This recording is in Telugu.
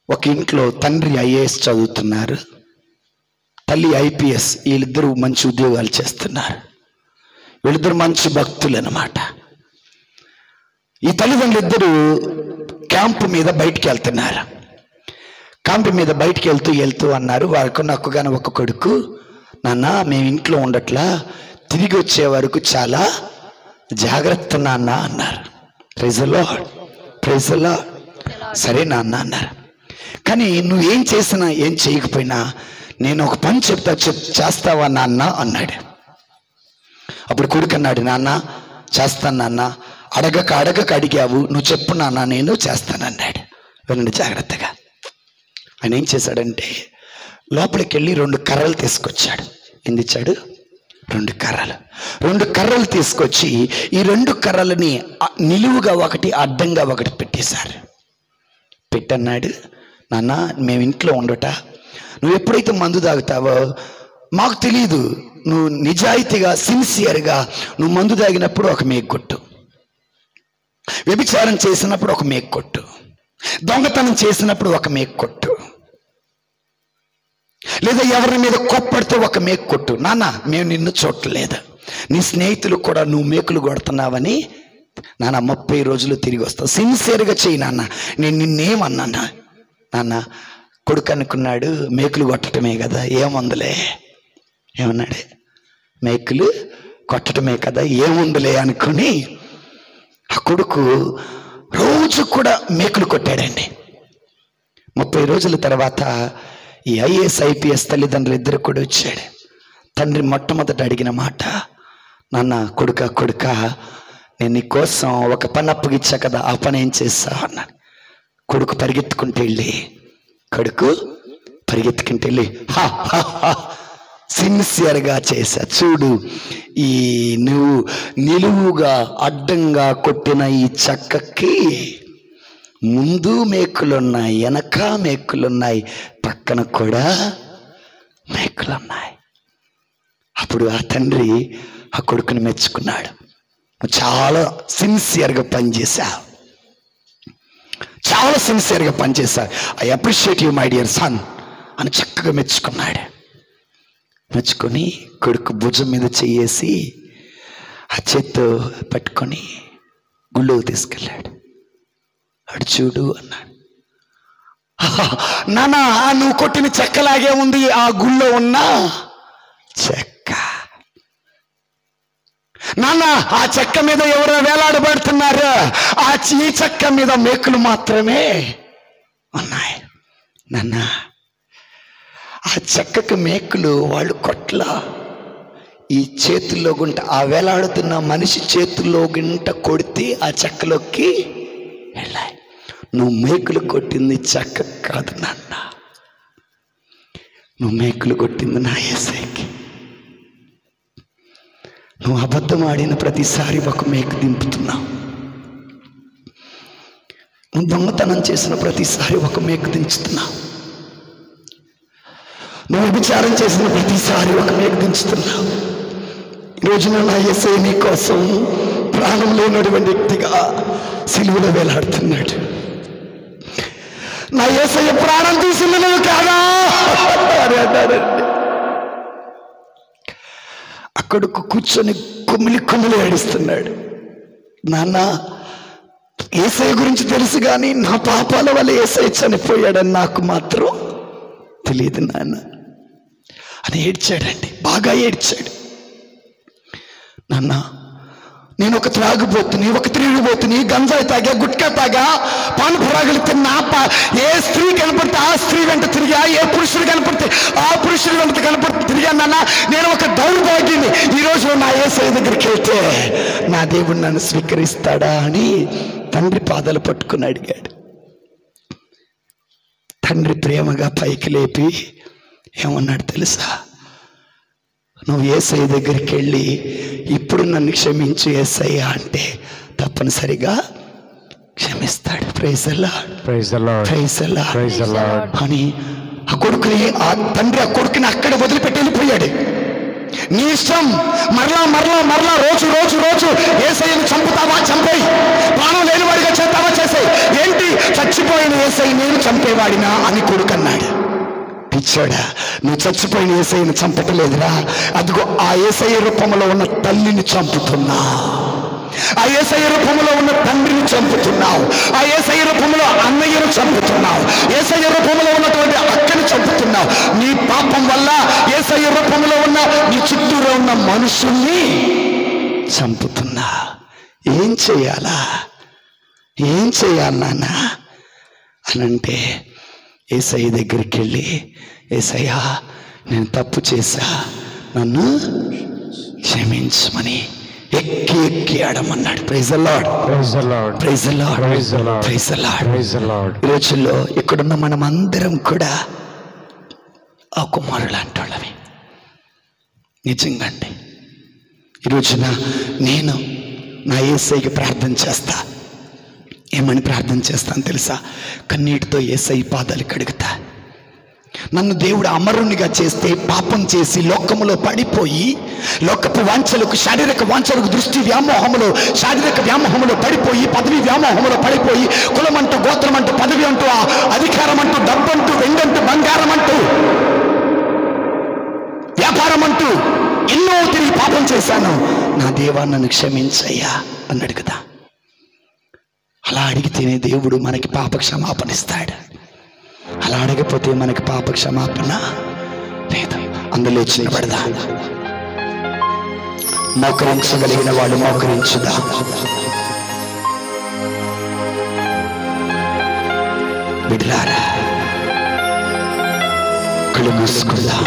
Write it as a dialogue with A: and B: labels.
A: ఒక ఇంట్లో తండ్రి ఐఏఎస్ చదువుతున్నారు, తల్లి ఐపీఎస్. వీళ్ళిద్దరూ మంచి ఉద్యోగాలు చేస్తున్నారు. వీళ్ళిద్దరు మంచి భక్తులు అన్నమాట. ఈ తల్లిదండ్రులు ఇద్దరు క్యాంపు మీద బయటికి వెళ్తున్నారు. క్యాంపు మీద బయటికి వెళ్తూ అన్నారు, వారికి నక్కుగానే ఒక కొడుకు, నాన్న మేము ఇంట్లో ఉండట్లా, తిరిగి వచ్చే వరకు చాలా జాగ్రత్త నాన్న అన్నారు. Praise the lord, praise the Lord. సరే నాన్న అన్నారు. కానీ నువ్వేం చేసినా ఏం చేయకపోయినా నేను ఒక పని చేస్తావా నాన్న అన్నాడు. అప్పుడు కొడుకు అన్నాడు, నాన్న చేస్తాను నాన్న, అడగక అడిగావు, నువ్వు చెప్పు నాన్న నేను చేస్తానన్నాడు. వినండి జాగ్రత్తగా. ఆయన ఏం చేశాడంటే లోపలికి వెళ్ళి 2 కర్రలు తీసుకొచ్చాడు. ఎందిచ్చాడు? 2 కర్రలు తీసుకొచ్చి ఈ 2 కర్రలని నిలువుగా ఒకటి అడ్డంగా ఒకటి పెట్టేశారు. పెట్టన్నాడు, నాన్న మేము ఇంట్లో ఉండట, నువ్వు ఎప్పుడైతే మందు తాగుతావో మాకు తెలియదు, నువ్వు నిజాయితీగా సిన్సియర్గా నువ్వు మందు తాగినప్పుడు ఒక మేకు కొట్టు, వ్యభిచారం చేసినప్పుడు ఒక మేకు కొట్టు, దొంగతనం చేసినప్పుడు ఒక మేకు కొట్టు, లేదా ఎవరి మీద కోప్పడితే ఒక మేకు కొట్టు. నాన్న మేము నిన్ను చూడలేదు, నీ స్నేహితులు కూడా నువ్వు మేకులు కొడుతున్నావని నాన్న 30 రోజులు తిరిగి వస్తావు, సిన్సియర్గా చెయ్యి నాన్న, నేను నిన్నేమన్నా నాన్న. కొడుకు అనుకున్నాడు మేకులు కొట్టడమే కదా, ఏముందులే ఏమన్నాడు, మేకులు కొట్టడమే కదా ఏముందులే అనుకుని ఆ కొడుకు రోజు కూడా మేకులు కొట్టాడండి. 30 రోజుల తర్వాత ఈ ఐఏఎస్ ఐపీఎస్ తల్లిదండ్రులు ఇద్దరు కూడా వచ్చాడు. తండ్రి మొట్టమొదట అడిగిన మాట, నాన్న కొడుక నేను నీ కోసం ఒక పని అప్పగిచ్చా కదా, ఆ పని ఏం చేస్తావు అన్నాడు. కొడుకు పరిగెత్తుకుంటూ వెళ్ళి సిన్సియర్గా చేశా, చూడు ఈ నువ్వు నిలువుగా అడ్డంగా కొట్టిన ఈ చెక్కకి ముందు మేకులున్నాయి, వెనక మేకులున్నాయి, పక్కన కూడా మేకులున్నాయి. అప్పుడు ఆ తండ్రి ఆ కొడుకుని మెచ్చుకున్నాడు, చాలా సిన్సియర్గా పనిచేశావు, చాలా సిన్సియర్గా పనిచేశావు, I appreciate you my dear son అని చక్కగా మెచ్చుకున్నాడు. మెచ్చుకొని కొడుకు భుజం మీద చెయ్యేసి ఆ చేత్తో పట్టుకొని గుళ్ళోకి తీసుకెళ్ళాడు. అడు చూడు అన్నాడు. నాన్న నువ్వు కొట్టిన చెక్కలాగే ఉంది ఆ గుళ్ళో ఉన్న చెక్క. నాన్న ఆ చెక్క మీద ఎవరో వేలాడబడుతున్నారు, ఈ చెక్క మీద మేకులు మాత్రమే ఉన్నాయి. నాన్న ఆ చెక్కకు మేకులు వాళ్ళు కొట్ల, ఈ చేతుల్లో గుంట ఆ వేలాడుతున్న మనిషి చేతుల్లో గుంట కొడితే ఆ చెక్కలోకి వెళ్ళాయి. నువ్వు మేకులు కొట్టింది చెక్క కాదు నాన్న, నువ్వు మేకులు కొట్టింది నా యేసయ్యకి. నువ్వు అబద్ధం ఆడిన ప్రతిసారి ఒక మేకు దింపుతున్నావు, నువ్వు దొంగతనం చేసిన ప్రతిసారి ఒక మేకు దించుతున్నావు, నువ్వు విచారం చేసిన ప్రతిసారి ఒక మేకు దించుతున్నావు. ఈరోజున నా యేసయ్య నీ కోసం ప్రాణం లేనటువంటి వ్యక్తిగా సిలువలో వేలాడుతున్నాడు. నా యేసయ్య ప్రాణం తీసింది నువ్వు కాదా అని అన్నారండి. అక్కడకు కూర్చొని కుమిలి ఏడుస్తున్నాడు. నాన్న యేసయ్య గురించి తెలుసు కానీ నా పాపాల వల్ల యేసయ్య చనిపోయాడని నాకు మాత్రం తెలియదు నాన్న అని ఏడ్చాడండి, బాగా ఏడ్చాడు. నాన్న నేను ఒక త్రాగుబోతుని, ఒక తిరుగుబోతుని, గంజాయి తాగా, గుట్కా తాగా, పాను పురాగులు తిన్నా, ఏ స్త్రీ కనపడితే ఆ స్త్రీ వెంట తిరిగా, ఏ పురుషుడు కనపడితే ఆ పురుషుడు వెంట కనపడితే తిరిగా. నాన్న నేను ఒక దౌర్భాగ్యుని, ఈరోజు నా యేసయ్య దగ్గరికి వెళ్తే నా దేవుడు నన్ను స్వీకరిస్తాడా అని తండ్రి పాదాలు పట్టుకుని అడిగాడు. తండ్రి ప్రేమగా పైకి లేపి ఏమన్నాడు తెలుసా, నువ్వు యేసయ్య దగ్గరికి వెళ్ళి ఇప్పుడు నన్ను క్షమించు యేసయ్య అంటే తప్పనిసరిగా క్షమిస్తాడు. Praise the lord, praise the lord, praise the lord, praise the Lord అని ఆ కొడుకుని, ఆ తండ్రి ఆ కొడుకుని అక్కడ వదిలిపెట్టి వెళ్ళిపోయాడు. నీ ఇష్టం. మరలా మరలా మరలా రోజు రోజు రోజు యేసయ్యను చంపుతావా, చంపేయి. ప్రాణం లేనివాడిగా చేస్తావా, చేసేయి. ఏంటి, చచ్చిపోయిన యేసయ్య నేను చంపేవాడినా అని కొడుకన్నాడు. పిచ్చోడా, నువ్వు చచ్చిపోయిన యేసయ్యను చంపటలేదురా, అదిగో ఆ యేసయ్య రూపంలో ఉన్న తల్లిని చంపుతున్నావు, ఆ యేసయ్య రూపంలో ఉన్న తండ్రిని చంపుతున్నావు, ఆ యేసయ్య రూపంలో అన్నయ్యను చంపుతున్నావు, యేసయ్య రూపంలో ఉన్నటువంటి అక్కని చంపుతున్నావు. నీ పాపం వల్ల యేసయ్య రూపంలో ఉన్న నీ చుట్టూలో ఉన్న మనుషుల్ని చంపుతున్నా. ఏం చేయాలా, ఏం చేయాలి నాన్న అనంటే యేసయ్య దగ్గరికి వెళ్ళి, యేసయ్యా నేను తప్పు చేశా, నన్ను క్షమించమని ఎక్కి ఎక్కి ఆడమన్నాడు. Praise the lord, praise the lord, praise the lord, praise the lord, praise the lord, praise the lord. ఈ రోజుల్లో ఇక్కడున్న మనం అందరం కూడా ఆ కుమారులు అంటోళ్ళవి. నిజంగా అండి, ఈ రోజున నేను నా యేసయ్యకి ప్రార్థన చేస్తా. ఏమని ప్రార్థన చేస్తాను తెలుసా? కన్నీటితో యేసయ్య పాదాలు కడుగుతా. నన్ను దేవుడు అమరునిగా చేస్తే పాపం చేసి లోకములో పడిపోయి లోకపు వాంఛలకు, శారీరక వాంఛలకు, దృష్టి వ్యామోహములో, శారీరక వ్యామోహములో పడిపోయి, పదవి వ్యామోహములో పడిపోయి, కులమంటూ, గోత్రమంటూ, పదవి అంటూ, అధికారం అంటూ, డబ్బంటూ, వెండంటూ, బంగారం అంటూ, వ్యాపారం అంటూ ఎన్నో తిరిగి పాపం చేశాను. నా దేవా నన్ను క్షమించయ్యా అన్నాడు కదా. అలా అడిగితేనే దేవుడు మనకి పాప క్షమాపణ ఇస్తాడు. అలా అడగపోతే మనకి పాప క్షమాపణ లేదు. అందులో చిన్నపడదా, మోకరించగలిగిన వాళ్ళు మోకరించుదా. బిడ్డలారా కళ్ళు మూసుకుందాం.